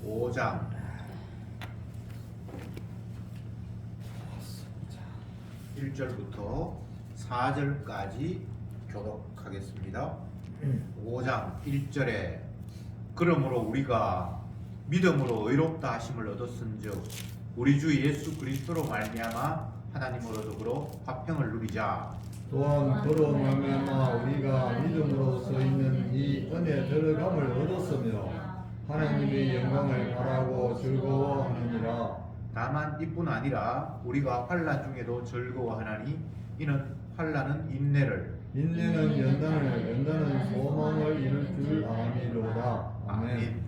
5장 1절부터 4절까지 교독하겠습니다. 5장 1절에 그러므로 우리가 믿음으로 의롭다 하심을 얻었은즉 우리 주 예수 그리스도로 말미암아 하나님으로 더불어 화평을 누리자. 또한 그로 말미암아 우리가 믿음으로써 있는 이 은혜 들어감을 얻었으며 하나님의 영광을 바라고 즐거워하느니라. 다만 이뿐 아니라 우리가 환난 중에도 즐거워하나니 이는 환난은 인내를, 인내는 연단을, 연단은 소망을 이룰 줄 아미로다. 아멘.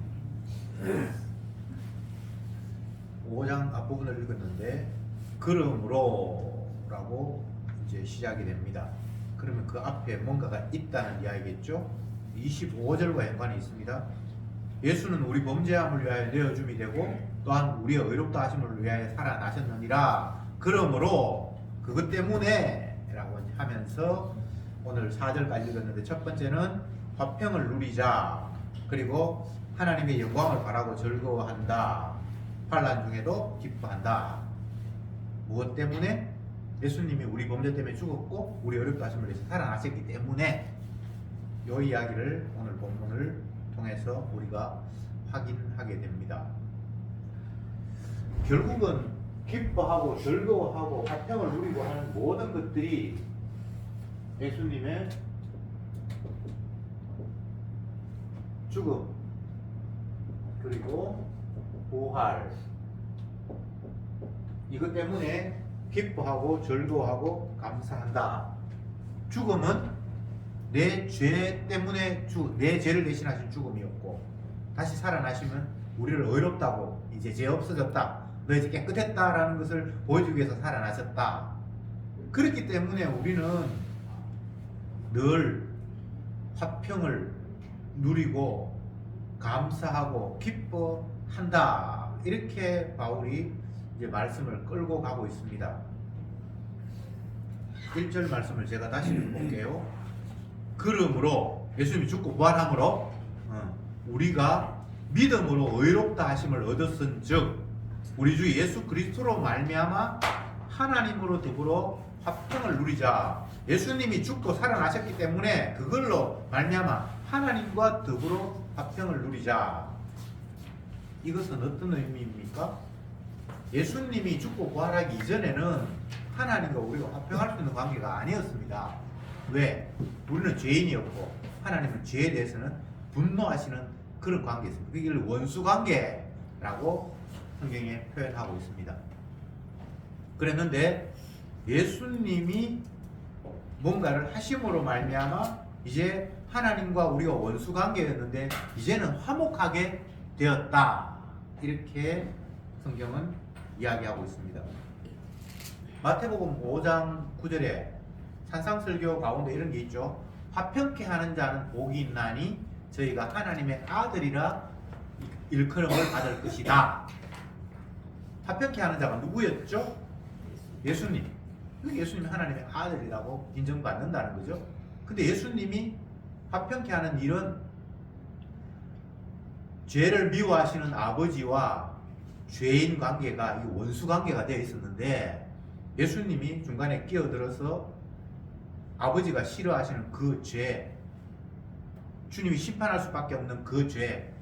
5장 앞부분을 읽었는데 그러므로 라고 이제 시작이 됩니다. 그러면 그 앞에 뭔가가 있다는 이야기겠죠. 25절과 연관이 있습니다. 예수는 우리 범죄함을 위하여 내어줌이 되고 또한 우리의 의롭다 하심을 위하여 살아나셨느니라. 그러므로 그것 때문에 라고 하면서 오늘 4절까지 읽었는데, 첫 번째는 화평을 누리자, 그리고 하나님의 영광을 바라고 즐거워한다, 환난 중에도 기뻐한다. 무엇 때문에? 예수님이 우리 범죄 때문에 죽었고 우리 어렵다 하심을 위해서 살아나셨기 때문에. 이 이야기를 오늘 본문을 통해서 우리가 확인하게 됩니다. 결국은 기뻐하고 즐거워하고 화평을 누리고 하는 모든 것들이 예수님의 죽음 그리고 부활, 이것 때문에 기뻐하고 즐거워하고 감사한다. 죽음은 내 죄 때문에 내 죄를 대신하신 죽음이었고, 다시 살아나시면 우리를 의롭다고, 이제 죄 없어졌다, 너 이제 깨끗했다라는 것을 보여주기 위해서 살아나셨다. 그렇기 때문에 우리는 늘 화평을 누리고 감사하고 기뻐한다. 이렇게 바울이 이제 말씀을 끌고 가고 있습니다. 1절 말씀을 제가 다시 읽어볼게요. 그러므로 예수님이 죽고 부활함으로 우리가 믿음으로 의롭다 하심을 얻었은즉 우리 주 예수 그리스도로 말미암아 하나님으로 더불어 화평을 누리자. 예수님이 죽고 살아나셨기 때문에 그걸로 말미암아 하나님과 더불어 화평을 누리자. 이것은 어떤 의미입니까? 예수님이 죽고 부활하기 이전에는 하나님과 우리가 화평할 수 있는 관계가 아니었습니다. 왜? 우리는 죄인이었고 하나님은 죄에 대해서는 분노하시는 그런 관계였습니다. 이걸 원수관계라고 성경에 표현하고 있습니다. 그랬는데 예수님이 뭔가를 하심으로 말미암아 이제 하나님과 우리가 원수관계였는데 이제는 화목하게 되었다. 이렇게 성경은 이야기하고 있습니다. 마태복음 5장 9절에 산상설교 가운데 이런 게 있죠. 화평케 하는 자는 복이 있나니 저희가 하나님의 아들이라 일컬음을 받을 것이다. 화평케 하는 자가 누구였죠? 예수님. 예수님이 하나님의 아들이라고 인정받는다는 거죠. 근데 예수님이 화평케 하는 일은 죄를 미워하시는 아버지와 죄인 관계가 원수 관계가 되어 있었는데, 예수님이 중간에 끼어들어서 아버지가 싫어하시는 그 죄, 주님이 심판할 수밖에 없는 그 죄,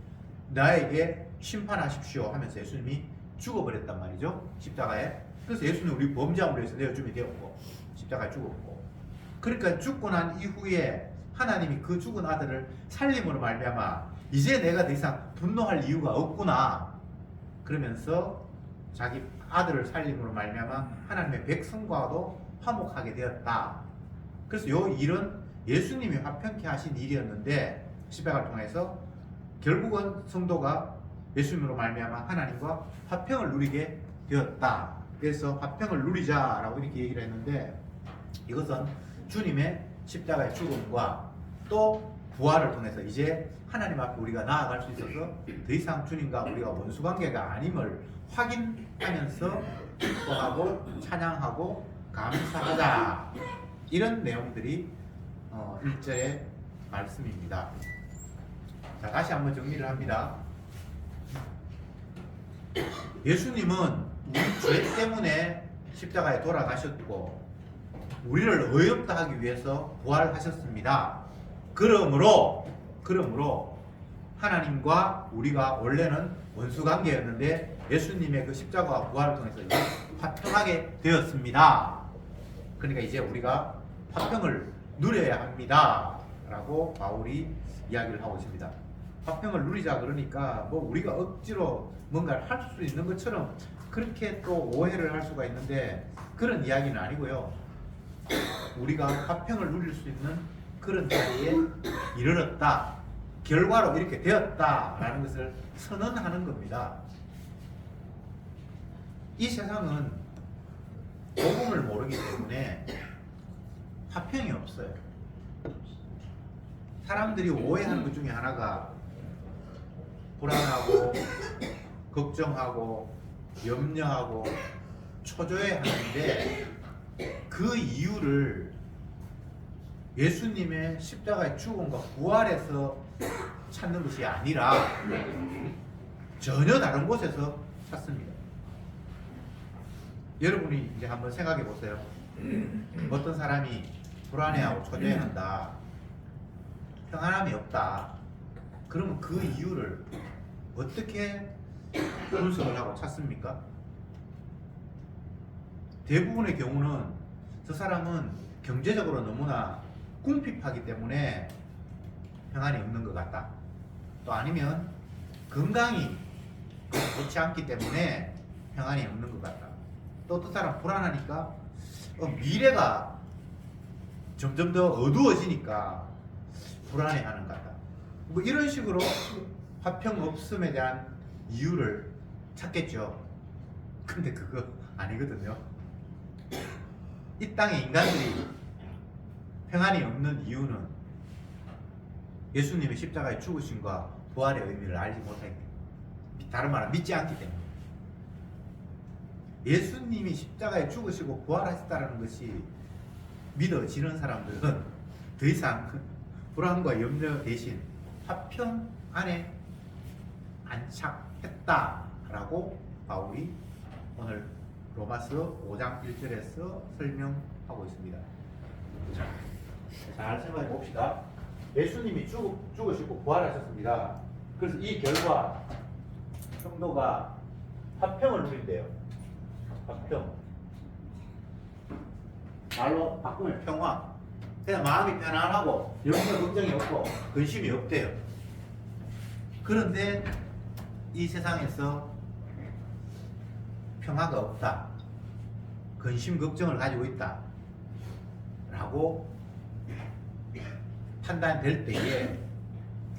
나에게 심판하십시오 하면서 예수님이 죽어버렸단 말이죠. 십자가에. 그래서 예수님은 우리 범죄함으로 해서 내어줌이 되었고 십자가에 죽었고, 그러니까 죽고 난 이후에 하나님이 그 죽은 아들을 살림으로 말미암아 이제 내가 더 이상 분노할 이유가 없구나 그러면서 자기 아들을 살림으로 말미암아 하나님의 백성과도 화목하게 되었다. 그래서 이 일은 예수님이 화평케 하신 일이었는데 십자가를 통해서 결국은 성도가 예수님으로 말미암아 하나님과 화평을 누리게 되었다. 그래서 화평을 누리자라고 이렇게 얘기를 했는데, 이것은 주님의 십자가의 죽음과 또 부활을 통해서 이제 하나님 앞에 우리가 나아갈 수 있어서 더 이상 주님과 우리가 원수관계가 아님을 확인하면서 기뻐하고 찬양하고 감사하자, 이런 내용들이 1절의 말씀입니다. 자, 다시 한번 정리를 합니다. 예수님은 우리 죄 때문에 십자가에 돌아가셨고 우리를 의롭다 하기 위해서 부활하셨습니다. 그러므로 하나님과 우리가 원래는 원수 관계였는데 예수님의 그 십자가와 부활을 통해서 이제 화평하게 되었습니다. 그러니까 이제 우리가 화평을 누려야 합니다. 라고 바울이 이야기를 하고 있습니다. 화평을 누리자 그러니까 뭐 우리가 억지로 뭔가를 할 수 있는 것처럼 그렇게 또 오해를 할 수가 있는데 그런 이야기는 아니고요. 우리가 화평을 누릴 수 있는 그런 자리에 이르렀다. 결과로 이렇게 되었다라는 것을 선언하는 겁니다. 이 세상은 복음을 모르기 때문에 화평이 없어요. 사람들이 오해하는 것 중에 하나가 불안하고 걱정하고 염려하고 초조해하는데 그 이유를 예수님의 십자가의 죽음과 부활에서 찾는 것이 아니라 전혀 다른 곳에서 찾습니다. 여러분이 이제 한번 생각해 보세요. 어떤 사람이 불안해하고 초조해한다, 평안함이 없다. 그러면 그 이유를 어떻게 분석을 하고 찾습니까? 대부분의 경우는 저 사람은 경제적으로 너무나 궁핍하기 때문에 평안이 없는 것 같다. 또 아니면 건강이 좋지 않기 때문에 평안이 없는 것 같다. 또 어떤 사람 불안하니까 미래가 점점 더 어두워지니까 불안해하는 것 같다. 뭐 이런 식으로 화평 없음에 대한 이유를 찾겠죠. 근데 그거 아니거든요. 이 땅의 인간들이 평안이 없는 이유는 예수님의 십자가의 죽으심과 부활의 의미를 알지 못하기 때문에, 다른 말은 믿지 않기 때문에. 예수님이 십자가에 죽으시고 부활하셨다는 것이 믿어지는 사람들은 더 이상 불안과 염려 대신 화평 안에 안착했다라고 바울이 오늘 로마서 5장 1절에서 설명하고 있습니다. 자, 잘 생각해 봅시다. 예수님이 죽으시고 부활하셨습니다. 그래서 이 결과 성도가 화평을 누린대요. 화평. 말로 바꾸면 평화. 그냥 마음이 편안하고 염려 걱정이 없고 근심이 없대요. 그런데 이 세상에서 평화가 없다, 근심 걱정을 가지고 있다 라고 판단될 때에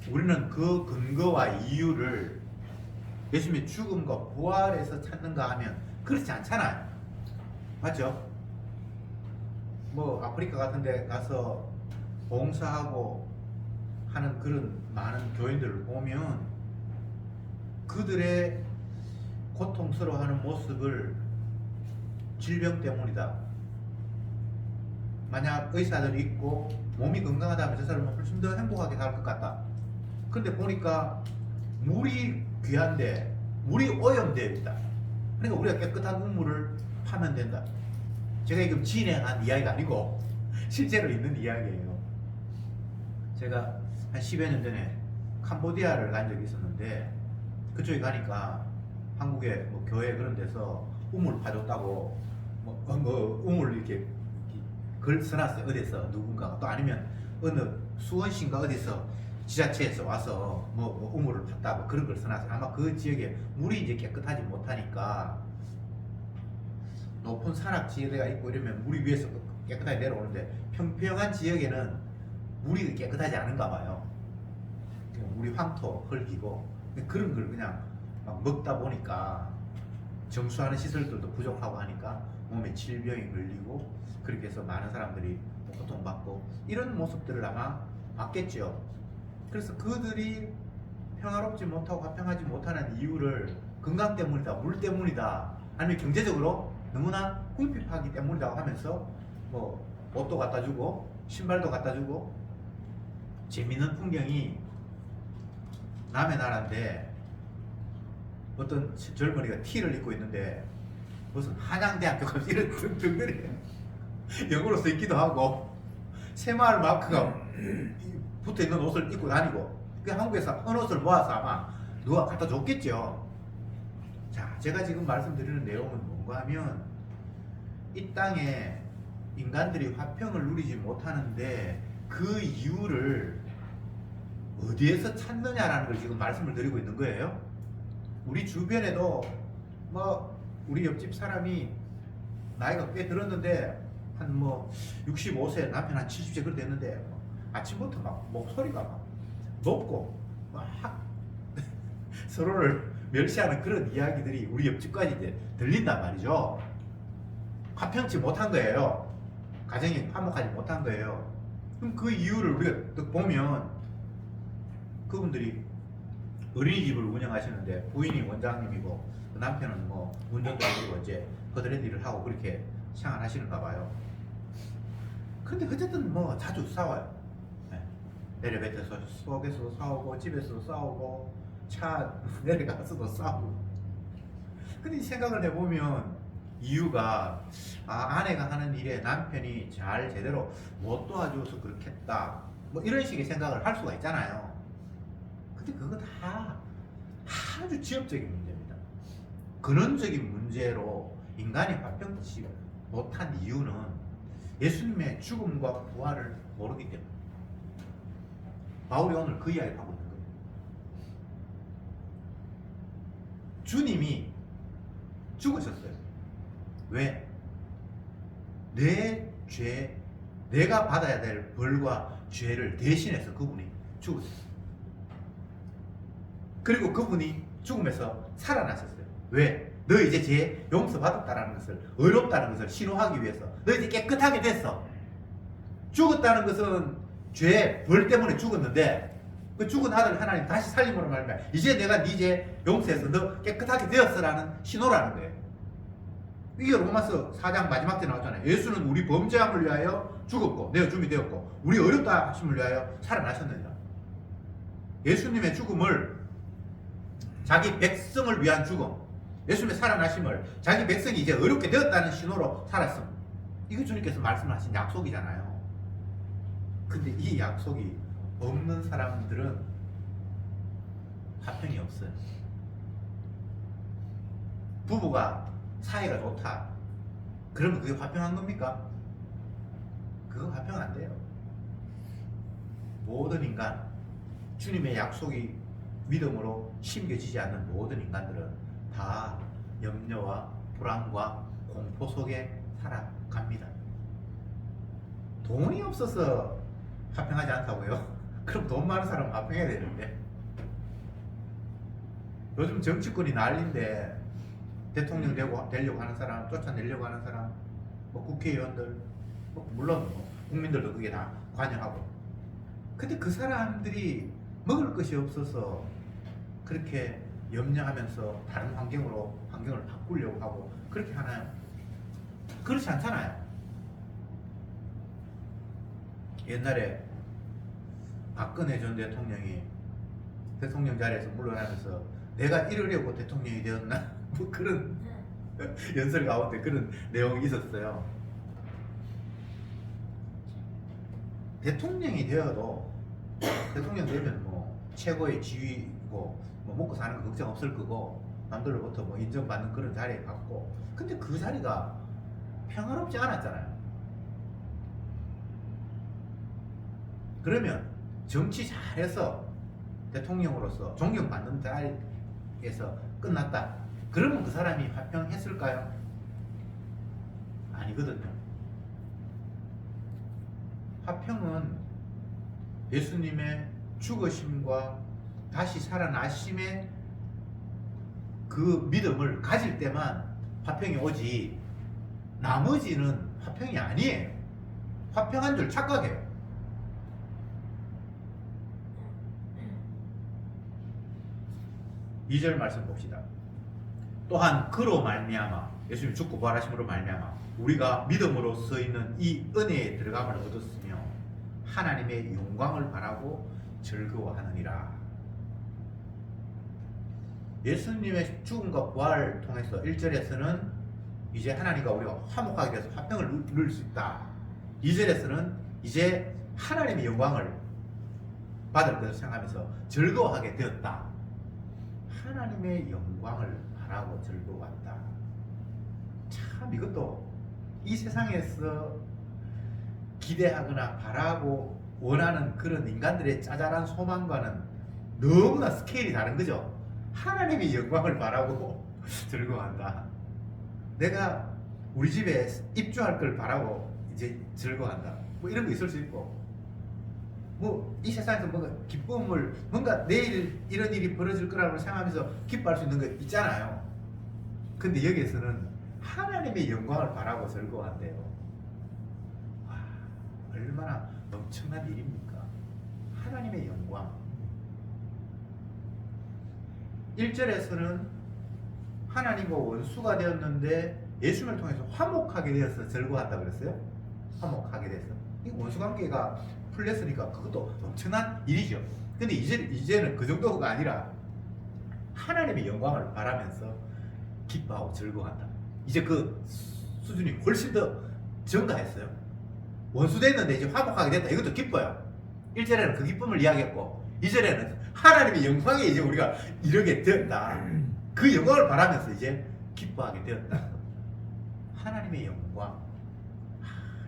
우리는 그 근거와 이유를 예수님의 죽음과 부활에서 찾는가 하면 그렇지 않잖아요. 맞죠? 뭐 아프리카 같은 데 가서 봉사하고 하는 그런 많은 교인들을 보면 그들의 고통스러워하는 모습을 질병 때문이다. 만약 의사들이 있고 몸이 건강하다면 저 사람은 훨씬 더 행복하게 살 것 같다. 근데 보니까 물이 귀한데 물이 오염되어 있다. 그러니까 우리가 깨끗한 우물을 파면 된다. 제가 지금 진행한 이야기가 아니고 실제로 있는 이야기예요. 제가 한 10여 년 전에 캄보디아를 간 적이 있었는데 그쪽에 가니까 한국의 뭐 교회 그런 데서 우물 파줬다고 뭐 우물 이렇게 글 써놨어요. 어디서 누군가 또 아니면 어느 수원시인가 어디서 지자체에서 와서 뭐 우물을 팠다고 그런 걸 써놨어요. 아마 그 지역에 물이 이제 깨끗하지 못하니까 높은 산악 지대가 있고 이러면 물이 위에서 깨끗하게 내려오는데 평평한 지역에는 물이 깨끗하지 않은가 봐요. 물이 황토, 흙이고 그런 걸 그냥 막 먹다 보니까 정수하는 시설들도 부족하고 하니까 몸에 질병이 걸리고 그렇게 해서 많은 사람들이 고통받고 이런 모습들을 아마 봤겠죠. 그래서 그들이 평화롭지 못하고 화평하지 못하는 이유를 건강 때문이다, 물 때문이다, 아니면 경제적으로 너무나 궁핍하기 때문이라고 하면서 뭐 옷도 갖다 주고 신발도 갖다 주고 재밌는 풍경이 남의 나라인데 어떤 젊은이가 티를 입고 있는데 무슨 한양대학교 가서 이런 등등들이 영어로 써 있기도 하고 새마을 마크가 붙어 있는 옷을 입고 다니고 그 한국에서 헌 옷을 모아서 아마 누가 갖다 줬겠죠. 자, 제가 지금 말씀드리는 내용은 뭔가 하면 이 땅에 인간들이 화평을 누리지 못하는데 그 이유를 어디에서 찾느냐라는 걸 지금 말씀을 드리고 있는 거예요. 우리 주변에도 뭐 우리 옆집 사람이 나이가 꽤 들었는데 한 뭐 65세 남편 한 70세 그렇게 됐는데 뭐 아침부터 막 목소리가 막 높고 막 서로를 멸시하는 그런 이야기들이 우리 옆집까지 이제 들린단 말이죠. 화평치 못한 거예요. 가정이 화목하지 못한 거예요. 그럼 그 이유를 우리가 또 보면 그분들이 어린이집을 운영하시는데 부인이 원장님이고 그 남편은 뭐 운전도 하고 이제 거드렛 일을 하고 그렇게 생활하시는가 봐요. 근데 어쨌든 뭐 자주 싸워요. 네. 엘리베이터 속에서도 싸우고 집에서도 싸우고 차 내려가서도 싸우고. 근데 이 생각을 해보면 이유가 아내가 하는 일에 남편이 잘 제대로 못 도와줘서 그렇겠다 뭐 이런 식의 생각을 할 수가 있잖아요. 근데 그거 다 아주 지엽적인 문제입니다. 근원적인 문제로 인간이 화평치 못한 이유는 예수님의 죽음과 부활을 모르기 때문에. 바울이 오늘 그 이야기를 하고 있는 거예요. 주님이 죽으셨어요. 왜? 내 죄, 내가 받아야 될 벌과 죄를 대신해서 그분이 죽으셨어요. 그리고 그분이 죽음에서 살아나셨어요. 왜? 너 이제 죄 용서받았다는 것을, 의롭다는 것을 신호하기 위해서 너 이제 깨끗하게 됐어. 죽었다는 것은 죄 벌 때문에 죽었는데 그 죽은 아들 하나님 다시 살림으로 말미암아 이제 내가 네 죄 용서해서 너 깨끗하게 되었어라는 신호라는 거예요. 이게 로마서 4장 마지막 때 나왔잖아요. 예수는 우리 범죄함을 위하여 죽었고 내어 줌이 되었고 우리 어렵다 하심을 위하여 살아나셨느니라. 예수님의 죽음을 자기 백성을 위한 죽음, 예수님의 살아나심을 자기 백성이 이제 어렵게 되었다는 신호로 살았음. 이거 주님께서 말씀하신 약속이잖아요. 근데 이 약속이 없는 사람들은 화평이 없어요. 부부가 사이가 좋다. 그러면 그게 화평한 겁니까? 그거 화평 안 돼요. 모든 인간, 주님의 약속이 믿음으로 심겨지지 않는 모든 인간들은 다 염려와 불안과 공포 속에 살아갑니다. 돈이 없어서 화평하지 않다고요? 그럼 돈 많은 사람은 화평해야 되는데. 요즘 정치권이 난리인데 대통령 되려고 하는 사람, 쫓아내려고 하는 사람, 뭐 국회의원들, 물론 국민들도 그게 다 관여하고. 근데 그 사람들이 먹을 것이 없어서 그렇게 염려하면서 다른 환경을 바꾸려고 하고 그렇게 하나요? 그렇지 않잖아요. 옛날에 박근혜 전 대통령이 대통령 자리에서 물러나면서 내가 이러려고 대통령이 되었나? 뭐 그런 연설 가운데 그런 내용이 있었어요. 대통령이 되어도 대통령 되면 뭐 최고의 지위고 뭐 먹고 사는 거 걱정 없을 거고 남들로부터 뭐 인정받는 그런 자리에 갔고, 근데 그 자리가 평화롭지 않았잖아요. 그러면 정치 잘해서 대통령으로서 존경받는 자리에서 끝났다. 그러면 그 사람이 화평했을까요? 아니거든요. 화평은 예수님의 죽으심과 다시 살아나심의 그 믿음을 가질 때만 화평이 오지, 나머지는 화평이 아니에요. 화평한 줄 착각해요. 이 절 말씀 봅시다. 또한 그로 말미암아, 예수님 죽고 부활하심으로 말미암아 우리가 믿음으로 서 있는 이 은혜에 들어감을 얻었으며 하나님의 영광을 바라고 즐거워하느니라. 예수님의 죽음과 부활을 통해서 1절에서는 이제 하나님과 우리가 화목하게 돼서 화평을 이룰 수 있다. 2절에서는 이제 하나님의 영광을 받을 것을 생각하면서 즐거워하게 되었다. 하나님의 영광을 바라고 즐거워한다. 참 이것도 이 세상에서 기대하거나 바라고 원하는 그런 인간들의 짜잘한 소망과는 너무나 스케일이 다른 거죠. 하나님의 영광을 바라고 즐거워한다. 내가 우리 집에 입주할 걸 바라고 이제 즐거워한다. 뭐 이런 거 있을 수 있고, 뭐 이 세상에서 뭔가 기쁨을, 뭔가 내일 이런 일이 벌어질 거라고 생각하면서 기뻐할 수 있는 거 있잖아요. 근데 여기에서는 하나님의 영광을 바라고 즐거워한대요. 와, 얼마나 엄청난 일입니까? 하나님의 영광. 1절에서는 하나님과 원수가 되었는데 예수님을 통해서 화목하게 되어서 즐거워한다 그랬어요. 화목하게 돼서 이 원수 관계가 풀렸으니까 그것도 엄청난 일이죠. 근데 이제는 그 정도가 아니라 하나님의 영광을 바라면서 기뻐하고 즐거워한다. 이제 그 수준이 훨씬 더 증가했어요. 원수 됐는데 이제 화목하게 됐다. 이것도 기뻐요. 1절에는 그 기쁨을 이야기했고 2절에는 하나님의 영광에 이제 우리가 이르게 되었다. 그 영광을 바라면서 이제 기뻐하게 되었다. 하나님의 영광.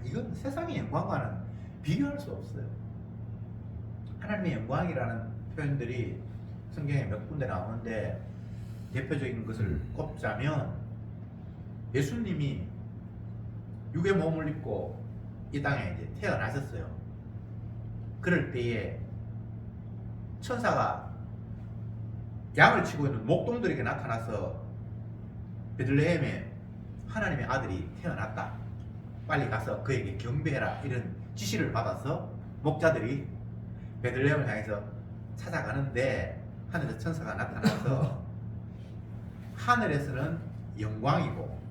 이건 세상의 영광과는 비교할 수 없어요. 하나님의 영광이라는 표현들이 성경에 몇 군데 나오는데 대표적인 것을 꼽자면 예수님이 육의 몸을 입고 이 땅에 이제 태어나셨어요. 그럴 때에 천사가 양을 치고 있는 목동들에게 나타나서 베들레헴에 하나님의 아들이 태어났다. 빨리 가서 그에게 경배해라. 이런 지시를 받아서 목자들이 베들레헴을 향해서 찾아가는데 하늘에서 천사가 나타나서 하늘에서는 영광이고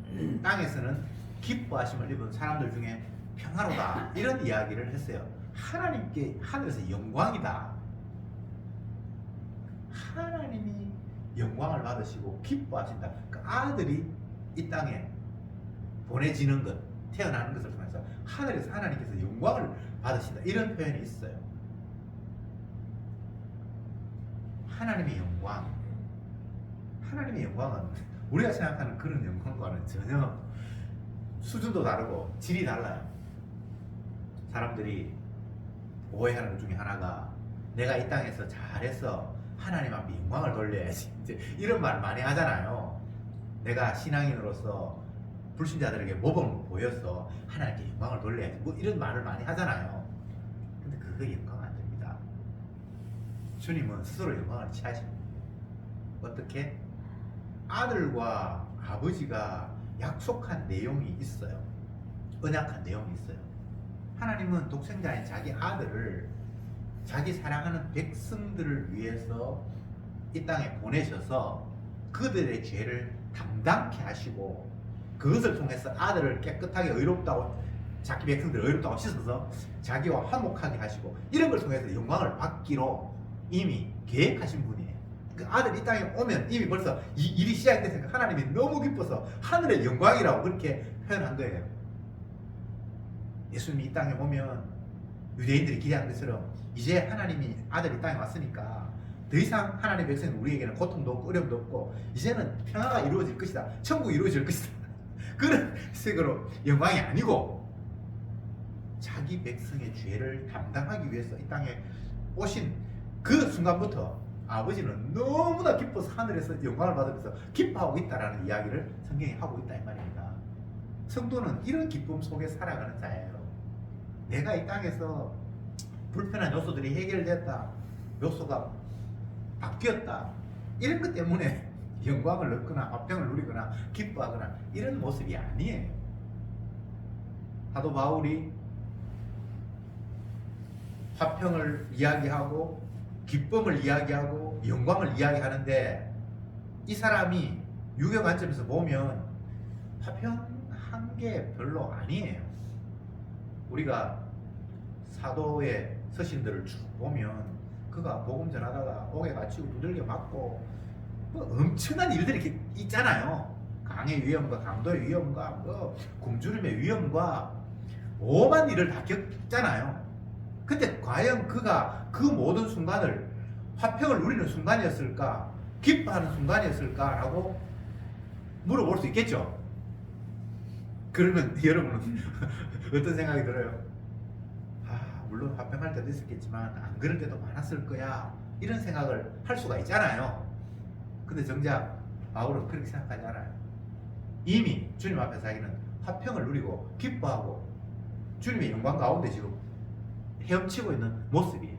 땅에서는 기뻐하심을 입은 사람들 중에 평화로다. 이런 이야기를 했어요. 하나님께 하늘에서 영광이다. 하나님이 영광을 받으시고 기뻐하신다. 그 아들이 이 땅에 보내지는 것, 태어나는 것을 통해서 하늘에서 하나님께서 영광을 받으신다. 이런 표현이 있어요. 하나님의 영광. 하나님의 영광은 우리가 생각하는 그런 영광과는 전혀 수준도 다르고 질이 달라요. 사람들이 오해하는 것 중에 하나가 내가 이 땅에서 잘해서 하나님 앞에 영광을 돌려야지. 이제 이런 말 많이 하잖아요. 내가 신앙인으로서 불신자들에게 모범을 보여서 하나님께 영광을 돌려야지. 뭐 이런 말을 많이 하잖아요. 근데 그거 영광 안 됩니다. 주님은 스스로 영광을 취하십니다. 어떻게? 아들과 아버지가 약속한 내용이 있어요. 언약한 내용이 있어요. 하나님은 독생자인 자기 아들을 자기 사랑하는 백성들을 위해서 이 땅에 보내셔서 그들의 죄를 담당케 하시고 그것을 통해서 아들을 깨끗하게 의롭다고 자기 백성들을 의롭다고 씻어서 자기와 화목하게 하시고 이런 걸 통해서 영광을 받기로 이미 계획하신 분이에요. 그 아들 이 땅에 오면 이미 벌써 이 일이 시작됐으니까 하나님이 너무 기뻐서 하늘의 영광이라고 그렇게 표현한 거예요. 예수님이 이 땅에 오면 유대인들이 기대한 것처럼 이제 하나님이 아들이 이 땅에 왔으니까 더 이상 하나님의 백성은 우리에게는 고통도 없고 어려움도 없고 이제는 평화가 이루어질 것이다. 천국이 이루어질 것이다. 그런 식으로 영광이 아니고 자기 백성의 죄를 담당하기 위해서 이 땅에 오신 그 순간부터 아버지는 너무나 기뻐서 하늘에서 영광을 받으면서 기뻐하고 있다라는 이야기를 성경이 하고 있다 이 말입니다. 성도는 이런 기쁨 속에 살아가는 자예요. 내가 이 땅에서 불편한 요소들이 해결됐다, 요소가 바뀌었다, 이런 것 때문에 영광을 얻거나 화평을 누리거나 기뻐하거나 이런 모습이 아니에요. 사도 바울이 화평을 이야기하고 기쁨을 이야기하고 영광을 이야기하는데 이 사람이 유교 관점에서 보면 화평한 게 별로 아니에요. 우리가 사도의 서신들을 쭉 보면 그가 복음 전하다가 옥에 갇히고 두들겨 맞고 뭐 엄청난 일들이 이렇게 있잖아요. 강의 위험과 강도의 위험과 뭐 굶주림의 위험과 오만 일을 다 겪잖아요. 근데 과연 그가 그 모든 순간을 화평을 누리는 순간이었을까? 기뻐하는 순간이었을까라고 물어볼 수 있겠죠. 그러면 여러분은 어떤 생각이 들어요? 아, 물론 화평할 때도 있었겠지만 안 그럴 때도 많았을 거야. 이런 생각을 할 수가 있잖아요. 근데 정작 바울은 그렇게 생각하지 않아요. 이미 주님 앞에 자기는 화평을 누리고 기뻐하고 주님의 영광 가운데 지금 헤엄치고 있는 모습이에요.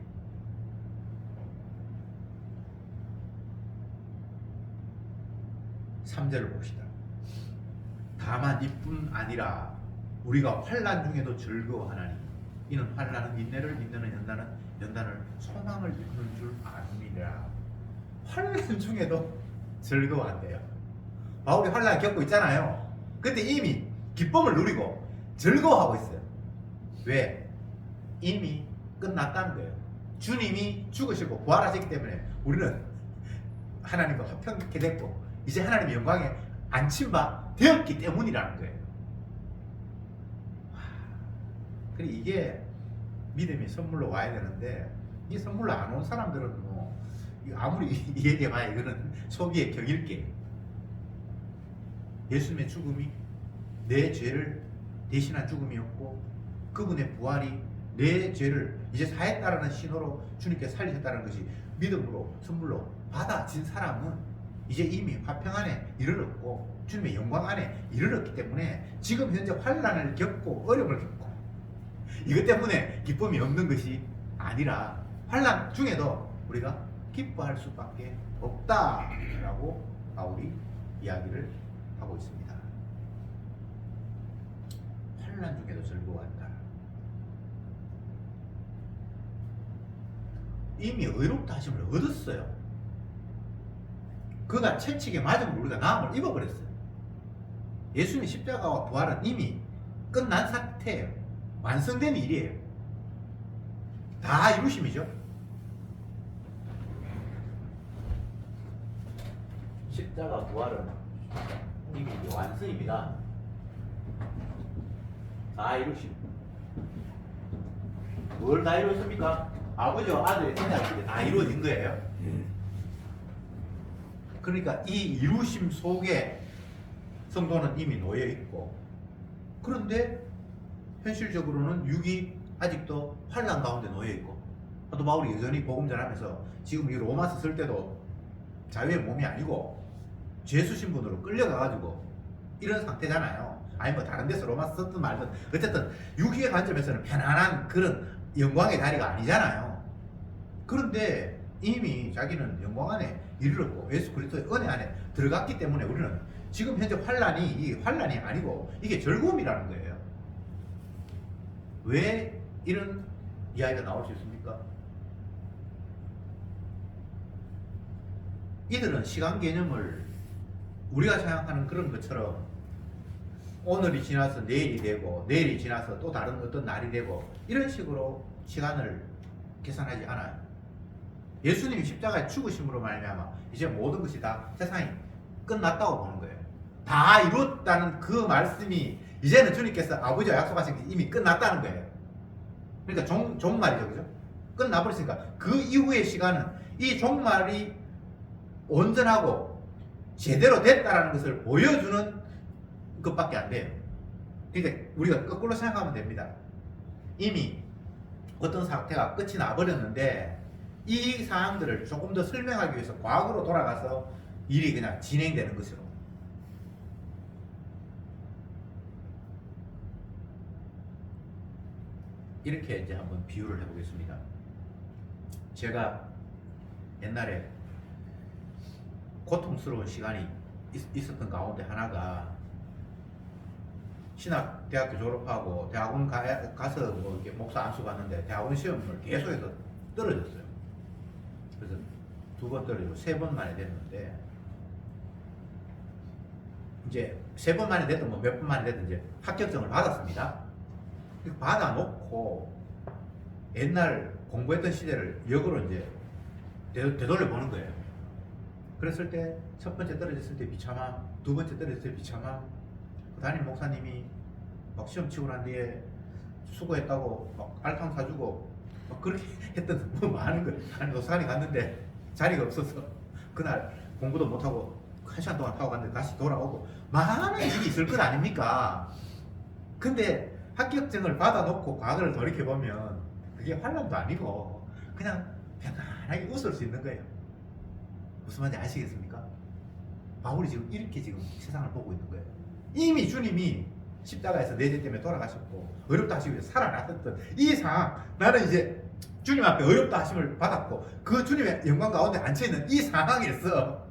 삼 절을 봅시다. 다만 이뿐 아니라 우리가 환난 중에도 즐거워하나니 이는 환난은 인내를, 인내는 연단을 소망을 이루는 줄 아느니라. 환난 중에도 즐거워한대요. 바울이 환난을 겪고 있잖아요. 근데 이미 기쁨을 누리고 즐거워하고 있어요. 왜? 이미 끝났다는 거예요. 주님이 죽으시고 부활하셨기 때문에 우리는 하나님과 화평케 됐고 이제 하나님의 영광에 안친 바 되었기 때문이라는 거예요. 그리고 이게 믿음이 선물로 와야 되는데 이 선물로 안 온 사람들은 뭐 아무리 얘기해봐야 이거는 속이의 격일게. 예수님의 죽음이 내 죄를 대신한 죽음이었고 그분의 부활이 내 죄를 이제 사했다라는 신호로 주님께 살리셨다는 것이 믿음으로 선물로 받아진 사람은 이제 이미 화평 안에 이르렀고 주님의 영광 안에 이르렀기 때문에 지금 현재 환난을 겪고 어려움을 겪고 이것 때문에 기쁨이 없는 것이 아니라 환난 중에도 우리가 기뻐할 수밖에 없다라고 바울이 이야기를 하고 있습니다. 환난 중에도 즐거워한다. 이미 의롭다 하심을 얻었어요. 그가 채찍에 맞음으로 우리가 나음을 입어버렸어요. 예수님의 십자가와 부활은 이미 끝난 상태예요. 완성된 일이에요. 다 이루심이죠. 십자가 부활은 이미 완성입니다. 다 이루심. 뭘 다 이루었습니까? 아버지와 아들의 생각이 다 이루어진 거예요. 그러니까 이 이루심 속에 성도는 이미 놓여 있고, 그런데 현실적으로는 육이 아직도 환난 가운데 놓여 있고, 또 바울이 여전히 복음 전하면서 지금 이 로마서 쓸 때도 자유의 몸이 아니고 죄수 신분으로 끌려가가지고 이런 상태잖아요. 아니 뭐 다른 데서 로마서 썼든 말든 어쨌든 육의 관점에서는 편안한 그런 영광의 다리가 아니잖아요. 그런데 이미 자기는 영광 안에 이르렀고 예수 그리스도의 은혜 안에 들어갔기 때문에 우리는 지금 현재 환난이 이 환난이 아니고 이게 즐거움이라는 거예요. 왜 이런 이야기가 나올 수 있습니까? 이들은 시간 개념을 우리가 생각하는 그런 것처럼 오늘이 지나서 내일이 되고 내일이 지나서 또 다른 어떤 날이 되고 이런 식으로 시간을 계산하지 않아요. 예수님이 십자가에 죽으심으로 말미암아 이제 모든 것이 다 세상이 끝났다고 보는 거예요. 다 이뤘다는 그 말씀이 이제는 주님께서 아버지와 약속하신 게 이미 끝났다는 거예요. 그러니까 종말이죠, 그죠? 끝나버렸으니까 그 이후의 시간은 이 종말이 온전하고 제대로 됐다라는 것을 보여주는 것밖에 안 돼요. 그러니까 우리가 거꾸로 생각하면 됩니다. 이미 어떤 사태가 끝이 나버렸는데 이 사항들을 조금 더 설명하기 위해서 과거로 돌아가서 일이 그냥 진행되는 것으로. 이렇게 이제 한번 비유를 해보겠습니다. 제가 옛날에 고통스러운 시간이 있었던 가운데 하나가 신학대학교 졸업하고 대학원 가서 뭐 이렇게 목사 안수 받는데 대학원 시험을 계속해서 떨어졌어요. 그래서 2번 떨어지고 3번 만에 됐는데 이제 3번 만에 됐든 뭐 몇 번 만에 됐든 이제 합격증을 받았습니다. 받아놓고 옛날 공부했던 시대를 역으로 이제 되돌려 보는 거예요. 그랬을 때 첫 번째 떨어졌을 때 비참함, 두 번째 떨어졌을 때 비참함. 그 담임 목사님이 막 시험 치고 난 뒤에 수고했다고 막 알탕 사주고 막 그렇게 했던 뭐 많은 거예요. 아니 도서관에 갔는데 자리가 없어서 그날 공부도 못하고 1시간 동안 타고 갔는데 다시 돌아오고 많은 일이 있을 것 아닙니까? 근데 합격증을 받아놓고 과거를 돌이켜보면 그게 환란도 아니고 그냥 편안하게 웃을 수 있는 거예요. 무슨 말인지 아시겠습니까? 바울이 지금 이렇게 지금 세상을 보고 있는 거예요. 이미 주님이 십자가에서 내 죄 때문에 돌아가셨고 어렵다 하시고 살아나셨던 이 상황, 나는 이제 주님 앞에 어렵다 하심을 받았고 그 주님의 영광 가운데 앉혀있는 이 상황에서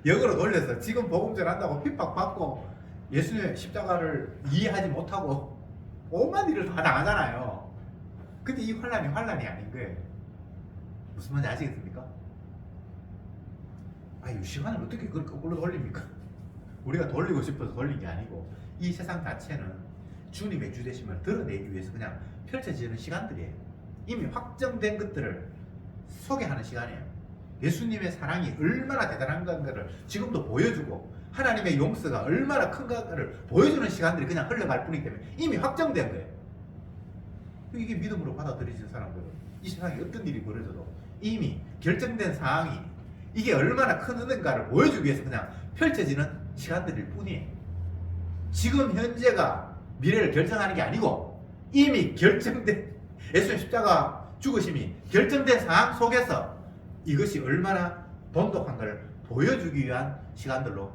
역으로 돌려서 지금 복음 전한다고 핍박받고 예수님의 십자가를 이해하지 못하고 온갖 일을 다 당하잖아요. 근데 이 환란이 아닌 거예요. 무슨 말인지 아시겠습니까? 아유, 시간을 어떻게 그렇게 거꾸로 돌립니까? 우리가 돌리고 싶어서 돌린 게 아니고 이 세상 자체는 주님의 주되심을 드러내기 위해서 그냥 펼쳐지는 시간들이에요. 이미 확정된 것들을 소개하는 시간이에요. 예수님의 사랑이 얼마나 대단한 건가를 지금도 보여주고 하나님의 용서가 얼마나 큰가를 보여주는 시간들이 그냥 흘러갈 뿐이기 때문에 이미 확정된 거예요. 이게 믿음으로 받아들이는 사람들은 이 세상에 어떤 일이 벌어져도 이미 결정된 상황이 이게 얼마나 큰 은혜인가를 보여주기 위해서 그냥 펼쳐지는 시간들일 뿐이에요. 지금 현재가 미래를 결정하는 게 아니고 이미 결정된 예수님 십자가 죽으심이 결정된 상황 속에서 이것이 얼마나 돈독한 걸 보여주기 위한 시간들로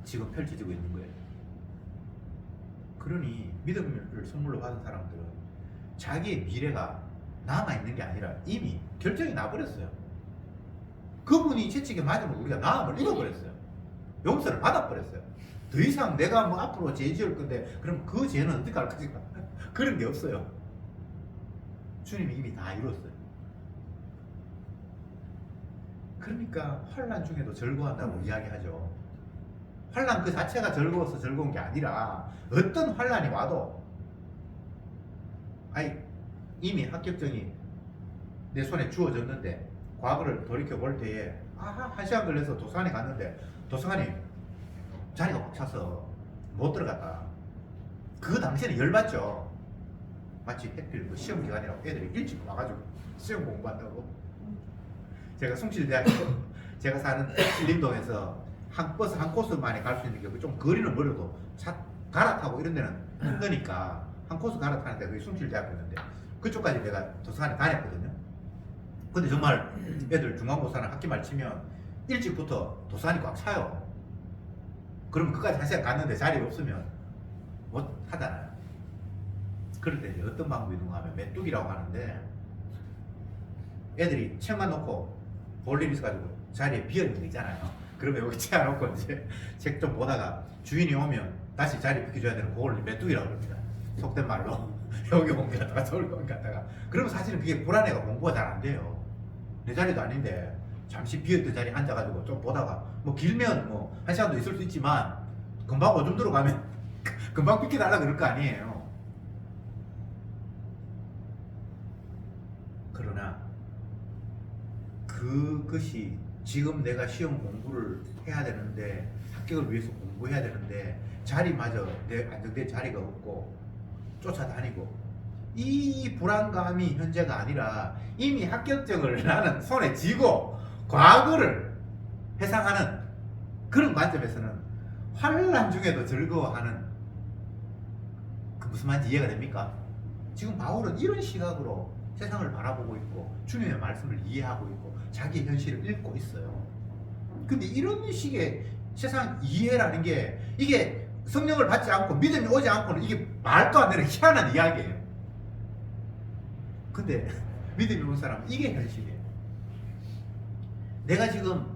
지금 펼쳐지고 있는 거예요. 그러니 믿음을 선물로 받은 사람들은 자기의 미래가 남아있는 게 아니라 이미 결정이 나버렸어요. 그분이 채찍에 맞으면 우리가 마음을 잃어버렸어요. 용서를 받아버렸어요. 더 이상 내가 뭐 앞으로 죄 지을 건데 그럼 그 죄는 어떻게 할 거지? 그런 게 없어요. 주님이 이미 다 이뤘어요. 그러니까 환난 중에도 즐거워한다고 이야기하죠. 환난 그 자체가 즐거워서 즐거운 게 아니라 어떤 환난이 와도 아니 이미 합격증이 내 손에 주어졌는데 과거를 돌이켜 볼 때에 한 시간 걸려서 도서관에 갔는데 도서관이 자리가 꽉 차서 못 들어갔다. 그 당시에는 열받죠. 마치 해필 그 시험 기간이라고 애들이 일찍 와가지고 시험 공부한다고. 제가 숭실대학교 제가 사는 신림동에서 한 버스 한 코스만에 갈 수 있는 게 좀 거리는 멀어도 차 갈아타고 이런 데는 힘드니까 한 코스 갈아타는데 그게 숭실대학교였는데 그쪽까지 내가 도서관에 다녔거든요. 근데 정말 애들 중간고사나 학기말 치면 일찍부터 도서관이 꽉 차요. 그럼 그까지 한 시간 갔는데 자리가 없으면 못 하잖아요. 그럴 때 이제 어떤 방법이 있는가 하면 메뚜기라고 하는데 애들이 책만 놓고 볼 일 있어가지고 자리에 비어있는 거 있잖아요. 그러면 여기 채워놓고 이제 책 좀 보다가 주인이 오면 다시 자리 비켜줘야 되는 그걸 메뚜기라고 그럽니다. 속된 말로 여기 옮겨갔다가 저기 옮겨갔다가 그러면 사실은 그게 불안해가 공부가 잘 안 돼요. 내 자리도 아닌데 잠시 비었던 자리에 앉아가지고 좀 보다가 뭐 길면 뭐 한 시간도 있을 수 있지만 금방 오줌 들어가면 금방 비켜달라 그럴 거 아니에요. 그러나 그것이 지금 내가 시험 공부를 해야 되는데 합격을 위해서 공부해야 되는데 자리마저 내 안정된 자리가 없고 쫓아다니고 이 불안감이 현재가 아니라 이미 합격증을 나는 손에 쥐고 과거를 회상하는 그런 관점에서는 환난 중에도 즐거워하는 그 무슨 말인지 이해가 됩니까? 지금 바울은 이런 시각으로 세상을 바라보고 있고 주님의 말씀을 이해하고 있고 자기 현실을 읽고 있어요. 근데 이런 식의 세상 이해라는 게 이게 성령을 받지 않고 믿음이 오지 않고는 이게 말도 안 되는 희한한 이야기예요. 근데 믿음이 온 사람은 이게 현실이에요. 내가 지금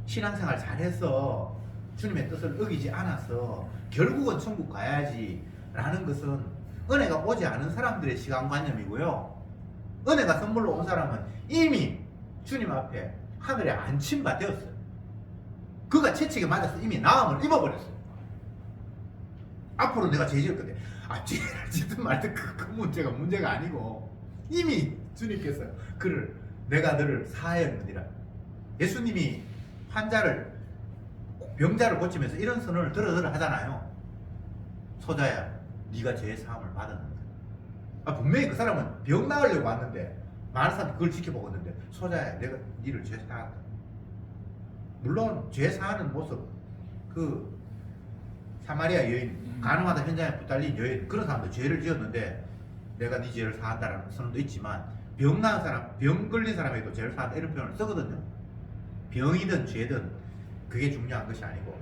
신앙생활 잘해서 주님의 뜻을 어기지 않아서 결국은 천국 가야지 라는 것은 은혜가 오지 않은 사람들의 시간관념이고요. 은혜가 선물로 온 사람은 이미 주님 앞에 하늘에 앉힌 바 되었어요. 그가 채찍에 맞아서 이미 나음을 입어버렸어요. 앞으로 내가 죄 지을 건데 죄를 짓든 말든 그 문제가 아니고 이미 주님께서 그를 내가 너를 사하였느니라. 예수님이 환자를 병자를 고치면서 이런 선언을 들어 하잖아요. 소자야, 네가 죄 사함을 받았는데. 분명히 그 사람은 병 나으려고 왔는데 많은 사람들이 그걸 지켜보고 있는데, 소자야, 내가 니를 죄 사한다. 물론 죄 사하는 모습, 그 사마리아 여인, 가늠하다 현장에 붙달린 여인, 그런 사람도 죄를 지었는데 내가 네 죄를 사한다라는 선언도 있지만, 병 나은 사람, 병 걸린 사람에게도 죄를 사한다 이런 표현을 쓰거든요. 병이든 죄든 그게 중요한 것이 아니고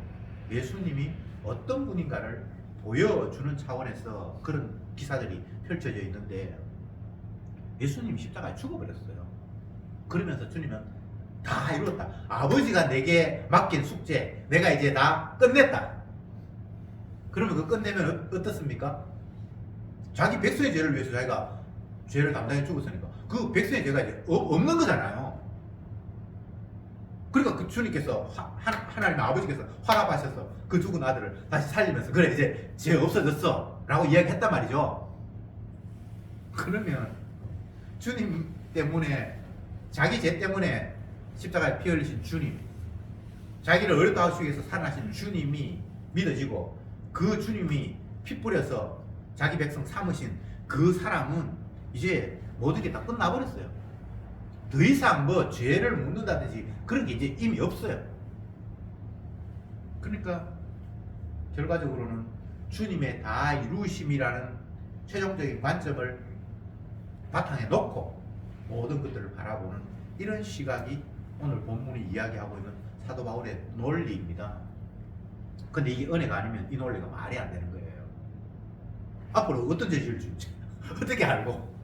예수님이 어떤 분인가를 보여주는 차원에서 그런 기사들이 펼쳐져 있는데, 예수님이 십자가에 죽어버렸어요. 그러면서 주님은 다 이루었다. 아버지가 내게 맡긴 숙제, 내가 이제 다 끝냈다. 그러면 그 끝내면 어떻습니까? 자기 백성의 죄를 위해서 자기가 죄를 담당해 죽었으니까 그 백성의 죄가 이제 없는 거잖아요. 그러니까 그 주님께서 하나님 아버지께서 화답하셔서 그 죽은 아들을 다시 살리면서, 그래 이제 죄 없어졌어 라고 이야기했단 말이죠. 그러면 주님 때문에, 자기 죄 때문에 십자가에 피 흘리신 주님, 자기를 어렵다 하시기 위해서 살아나신 주님이 믿어지고, 그 주님이 피 뿌려서 자기 백성 삼으신 그 사람은 이제 모든 게 다 끝나버렸어요. 더 이상 뭐 죄를 묻는다든지 그런 게 이제 이미 없어요. 그러니까 결과적으로는 주님의 다 이루심이라는 최종적인 관점을 바탕에 놓고 모든 것들을 바라보는 이런 시각이 오늘 본문이 이야기하고 있는 사도 바울의 논리입니다. 근데 이게 은혜가 아니면 이 논리가 말이 안 되는 거예요. 앞으로 어떤 죄를 줄지 어떻게 알고,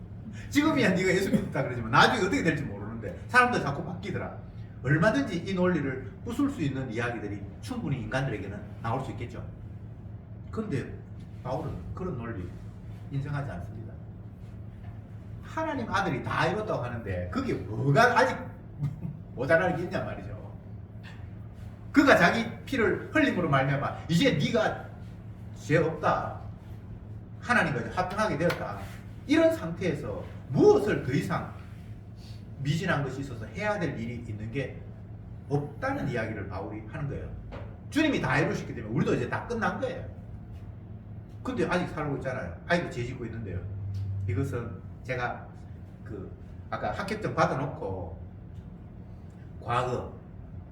지금이야 네가 예수 믿었다 그러지만 나중에 어떻게 될지 모르는데 사람들 자꾸 바뀌더라. 얼마든지 이 논리를 부술 수 있는 이야기들이 충분히 인간들에게는 나올 수 있겠죠. 그런데 바울은 그런 논리 인정하지 않습니다. 하나님 아들이 다 이뤘다고 하는데 그게 뭐가 아직 모자라는 게 있냔 말이죠. 그가 자기 피를 흘림으로 말미암아 이제 네가 죄 없다, 하나님과 이제 화평하게 되었다, 이런 상태에서 무엇을 더 이상 미진한 것이 있어서 해야 될 일이 있는 게 없다는 이야기를 바울이 하는 거예요. 주님이 다 이루셨기 때문에 우리도 이제 다 끝난 거예요. 근데 아직 살고 있잖아요. 아직도 죄 짓고 있는데요. 이것은 제가 아까 합격증 받아놓고 과거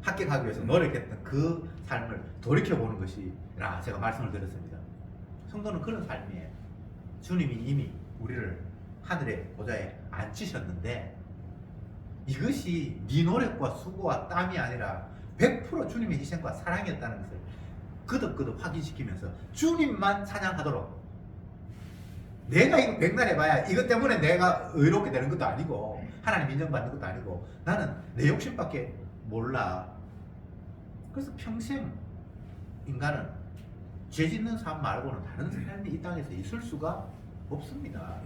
합격하기 위해서 노력했던 그 삶을 돌이켜보는 것이라 제가 말씀을 드렸습니다. 성도는 그런 삶이에요. 주님이 이미 우리를 하늘의 보좌에 앉히셨는데, 이것이 네 노력과 수고와 땀이 아니라 100% 주님의 희생과 사랑이었다는 것을 거듭거듭 확인시키면서 주님만 찬양하도록, 내가 이거 백날 해봐야 이것 때문에 내가 의롭게 되는 것도 아니고 하나님 인정받는 것도 아니고 나는 내 욕심밖에 몰라. 그래서 평생 인간은 죄 짓는 삶 말고는 다른 삶이 이 땅에서 있을 수가 없습니다.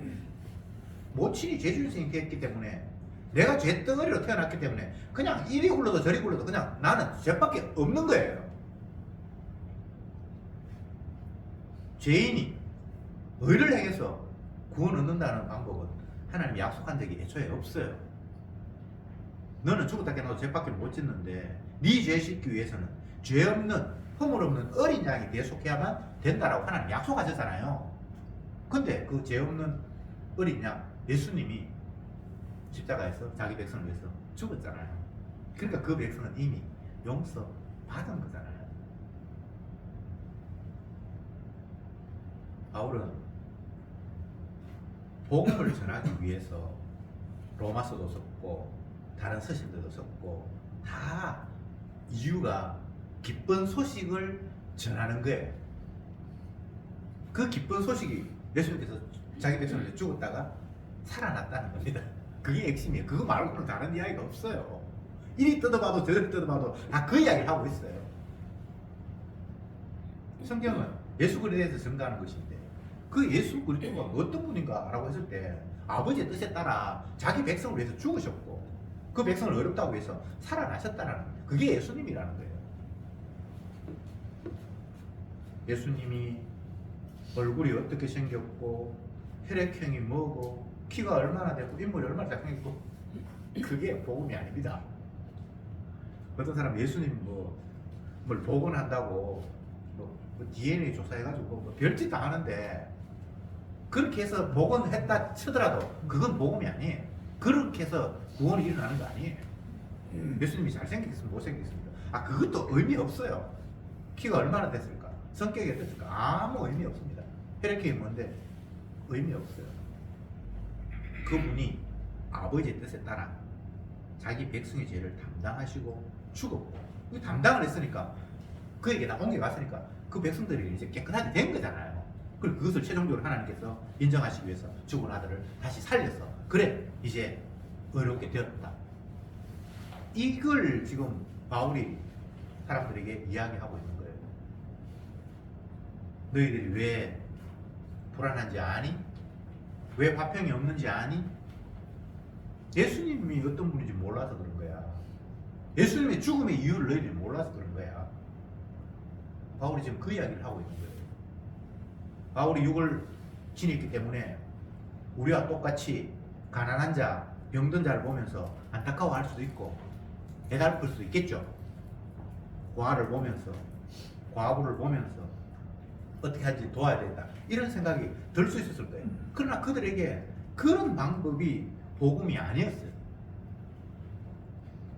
모친이 죄주인생했기 때문에, 내가 죄덩어리로 태어났기 때문에 그냥 이리 굴러도 저리 굴러도 그냥 나는 죄밖에 없는 거예요. 죄인이 의를 행해서 구원 얻는다는 방법은 하나님이 약속한 적이 애초에 없어요. 너는 죽었다 깨어나도 죄밖에 못 짓는데 네 죄 씻기 위해서는 죄 없는, 허물 없는 어린 양이 대속해야만 된다라고 하나님 약속하셨잖아요. 근데 그 죄 없는 어린 양 예수님이 십자가에서 자기 백성을 위해서 죽었잖아요. 그러니까 그 백성은 이미 용서 받은 거잖아요. 바울은 복음을 전하기 위해서 로마서도 썼고 다른 서신들도 썼고, 다 이유가 기쁜 소식을 전하는 거예요. 그 기쁜 소식이 예수님께서 자기 백성을 죽었다가 살아났다는 겁니다. 그게 핵심이에요. 그거 말고는 다른 이야기가 없어요. 이리 뜯어봐도 저리 뜯어봐도 다 그 이야기를 하고 있어요. 성경은 예수 그리스도에 대해서 증거하는 것인데, 그 예수 그리스도가 어떤 분인가 라고 했을 때 아버지의 뜻에 따라 자기 백성을 위해서 죽으셨고 그 백성을 어렵다고 해서 살아나셨다는, 그게 예수님이라는 거예요. 예수님이 얼굴이 어떻게 생겼고 혈액형이 뭐고 키가 얼마나 되고 인물이 얼마나 잘생겼고 그게 복음이 아닙니다. 어떤 사람 예수님 뭘 복원한다고 뭐 DNA 조사해가지고 뭐 별짓 다 하는데 그렇게 해서 복원했다 치더라도 그건 복음이 아니에요. 그렇게 해서 구원이 일어나는 거 아니에요. 예수님이 잘생겼으면 못생겼습니다. 그것도 의미 없어요. 키가 얼마나 됐을까? 성격이 어땠을까? 아무 의미 없습니다. 혈액형이 뭔데? 의미 없어요. 그분이 아버지의 뜻에 따라 자기 백성의 죄를 담당하시고 죽었고 그 담당을 했으니까 그에게 다 옮겨갔으니까 그 백성들이 이제 깨끗하게 된 거잖아요. 그리고 그것을 최종적으로 하나님께서 인정하시기 위해서 죽은 아들을 다시 살려서 그래 이제 의롭게 되었다. 이걸 지금 바울이 사람들에게 이야기하고 있는 거예요. 너희들이 왜 불안한지 아니? 왜 화평이 없는지 아니? 예수님이 어떤 분인지 몰라서 그런 거야. 예수님의 죽음의 이유를 너희들이 몰라서 그런 거야. 바울이 지금 그 이야기를 하고 있는 거예요. 바울이 육을 지녔기 때문에 우리와 똑같이 가난한 자, 병든 자를 보면서 안타까워할 수도 있고 애달플 수도 있겠죠. 고아를 보면서, 과부를 보면서 어떻게 하지 도와야 된다 이런 생각이 들 수 있었을 거예요. 그러나 그들에게 그런 방법이 복음이 아니었어요.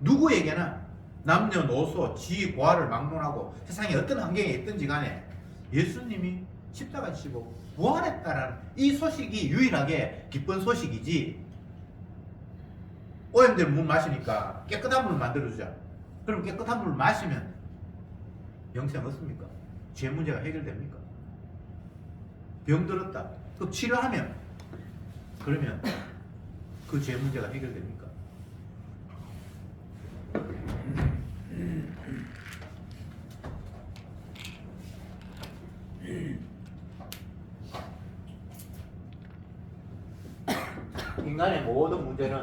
누구에게나 남녀노소, 지, 고아를 막론하고 세상에 어떤 환경에 있든지 간에 예수님이 십자가 지시고 부활했다라는 이 소식이 유일하게 기쁜 소식이지. 오염된 물 마시니까 깨끗한 물을 만들어주자. 그럼 깨끗한 물을 마시면 영생 얻습니까? 죄 문제가 해결됩니까? 병들었다. 또 치료하면 그러면 그 죄 문제가 해결됩니까? 인간의 모든 문제는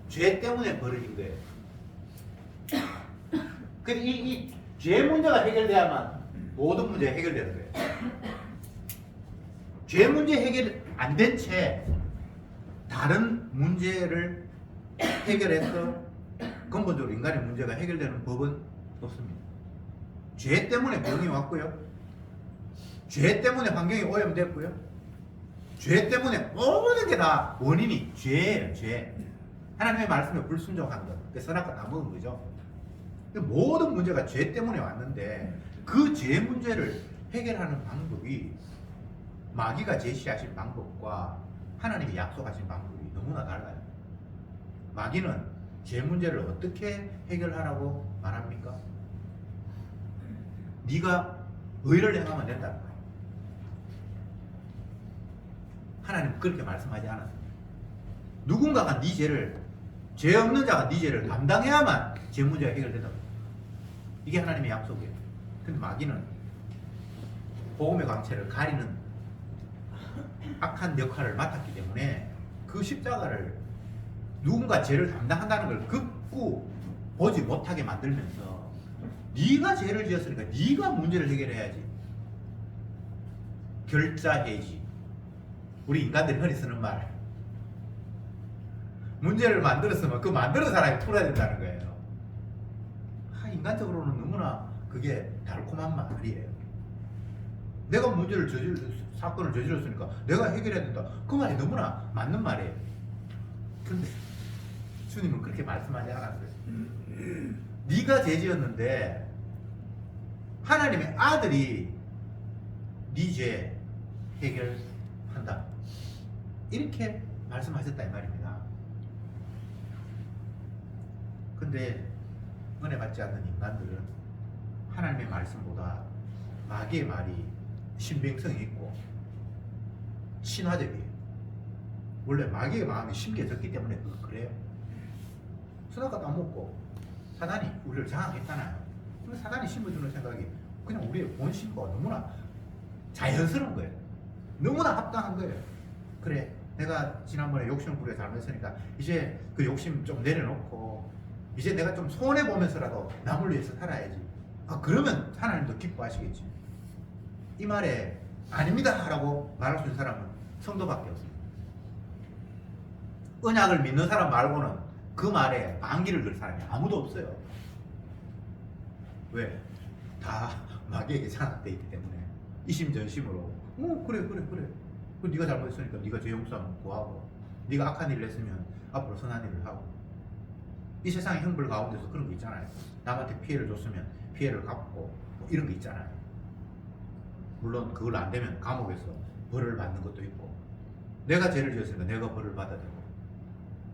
죄 때문에 벌어진 거예요. 근데 이 죄 문제가 해결돼야만 모든 문제가 해결되는 거예요. 죄 문제 해결 안 된 채 다른 문제를 해결해서 근본적으로 인간의 문제가 해결되는 법은 없습니다. 죄 때문에 병이 왔고요. 죄 때문에 환경이 오염됐고요. 죄 때문에 모든 게 다 원인이 죄예요. 죄. 하나님의 말씀에 불순종한 것. 그 선악과 다 먹은 거죠. 모든 문제가 죄 때문에 왔는데 그 죄 문제를 해결하는 방법이 마귀가 제시하신 방법과 하나님이 약속하신 방법이 너무나 달라요. 마귀는 죄 문제를 어떻게 해결하라고 말합니까? 네가 의를 행하면 된다는 거예요. 하나님은 그렇게 말씀하지 않았어요. 누군가가 네 죄를, 죄 없는 자가 네 죄를 감당해야만 죄 문제가 해결된다고. 이게 하나님의 약속이에요. 근데 마귀는 복음의 광채를 가리는 악한 역할을 맡았기 때문에 그 십자가를 누군가 죄를 담당한다는 걸 극구 보지 못하게 만들면서 네가 죄를 지었으니까 네가 문제를 해결해야지. 결자해지. 우리 인간들이 흔히 쓰는 말. 문제를 만들었으면 그 만드는 사람이 풀어야 된다는 거예요. 인간적으로는 너무나 그게 달콤한 말이에요. 내가 문제를 사건을 저질렀으니까 내가 해결해야 된다. 그 말이 너무나 맞는 말이에요. 그런데 주님은 그렇게 말씀하지 않았어요. 네가 죄 지었는데 하나님의 아들이 네 죄 해결한다. 이렇게 말씀하셨다 이 말입니다. 근데 은혜 받지 않는 인간들은 하나님의 말씀보다 마귀의 말이 신빙성이 있고 신화적이에요. 원래 마귀의 마음이 심겨졌기 때문에 그래요. 선악과 따먹고 사단이 우리를 장악했잖아요. 그래서 사단이 심어주는 생각이 그냥 우리의 본심과 너무나 자연스러운 거예요. 너무나 합당한 거예요. 그래, 내가 지난번에 욕심을 부려 잘못했으니까 이제 그 욕심 좀 내려놓고 이제 내가 좀 손해보면서라도 남을 위해서 살아야지. 그러면 하나님도 기뻐하시겠지. 이 말에 아닙니다 라고 말할 수 있는 사람은 성도밖에 없습니다. 언약을 믿는 사람 말고는 그 말에 반기를 들 사람이 아무도 없어요. 왜? 다 마귀에게 장악되어 있기 때문에 이심전심으로 그래 그 네가 잘못했으니까 네가 죄 용서하면 구하고 네가 악한 일을 했으면 앞으로 선한 일을 하고 이 세상의 형벌 가운데서 그런 거 있잖아요. 남한테 피해를 줬으면 피해를 갚고 뭐 이런 게 있잖아요. 물론 그걸 안 되면 감옥에서 벌을 받는 것도 있고 내가 죄를 지었으니까 내가 벌을 받아야 되고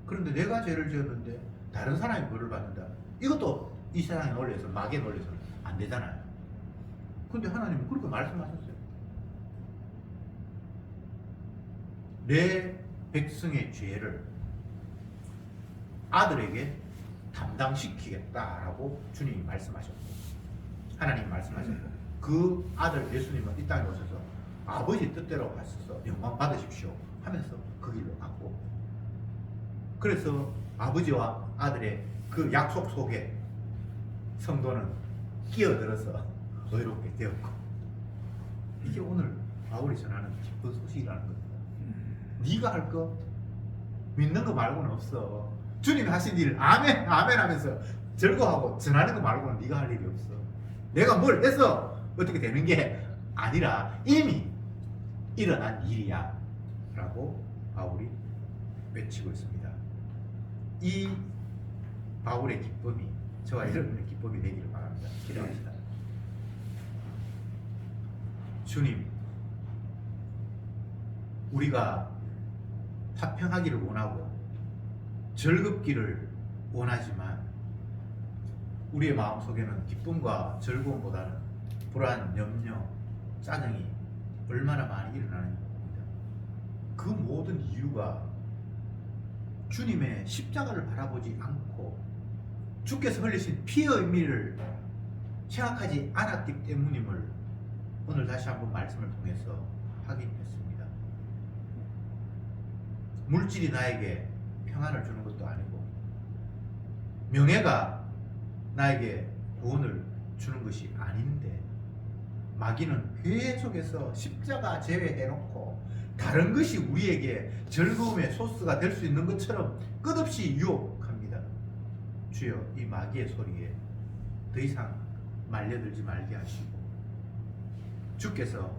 그런데 내가 죄를 지었는데 다른 사람이 벌을 받는다. 이것도 이 세상의 논리에서 마귀의 논리에서는 안 되잖아요. 근데 하나님은 그렇게 말씀하셨어요. 내 백성의 죄를 아들에게 담당시키겠다라고 주님이 말씀하셨고 하나님이 말씀하셨고 그 아들 예수님은 이 땅에 오셔서 아버지 뜻대로 하셔서 영광 받으십시오 하면서 그 길로 갔고 그래서 아버지와 아들의 그 약속 속에 성도는 끼어들어서 의롭게 되었고 이게 오늘 바울이 전하는 기쁜 소식이라는 겁니다. 네가 할 거 믿는 거 말고는 없어. 주님이 하신 일을 아멘 아멘 하면서 즐거워하고 전하는 거 말고는 네가 할 일이 없어. 내가 뭘 해서 어떻게 되는 게 아니라 이미 일어난 일이야 라고 바울이 외치고 있습니다. 이 바울의 기쁨이 저와 여러분의 기쁨이 되기를 바랍니다. 기도합시다. 주님, 우리가 화평하기를 원하고 즐겁기를 원하지만 우리의 마음속에는 기쁨과 즐거움보다는 불안, 염려, 짜증이 얼마나 많이 일어나는 겁니다. 그 모든 이유가 주님의 십자가를 바라보지 않고 주께서 흘리신 피의 의미를 생각하지 않았기 때문임을 오늘 다시 한번 말씀을 통해서 확인했습니다. 물질이 나에게 평안을 주는 것도 아니고 명예가 나에게 구원을 주는 것이 아닌데 마귀는 계속해서 십자가 제외해놓고 다른 것이 우리에게 즐거움의 소스가 될 수 있는 것처럼 끝없이 유혹합니다. 주여 이 마귀의 소리에 더 이상 말려들지 말게 하시고 주께서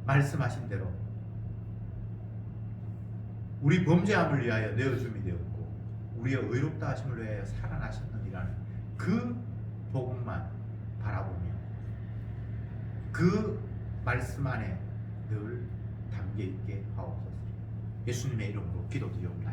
말씀하신 대로 우리 범죄함을 위하여 내어줌이 되었고 우리의 의롭다 하심을 위하여 살아나셨느니라는 그 복음만 바라보며 그 말씀 안에 늘 담겨 있게 하옵소서. 예수님의 이름으로 기도드리옵나이다.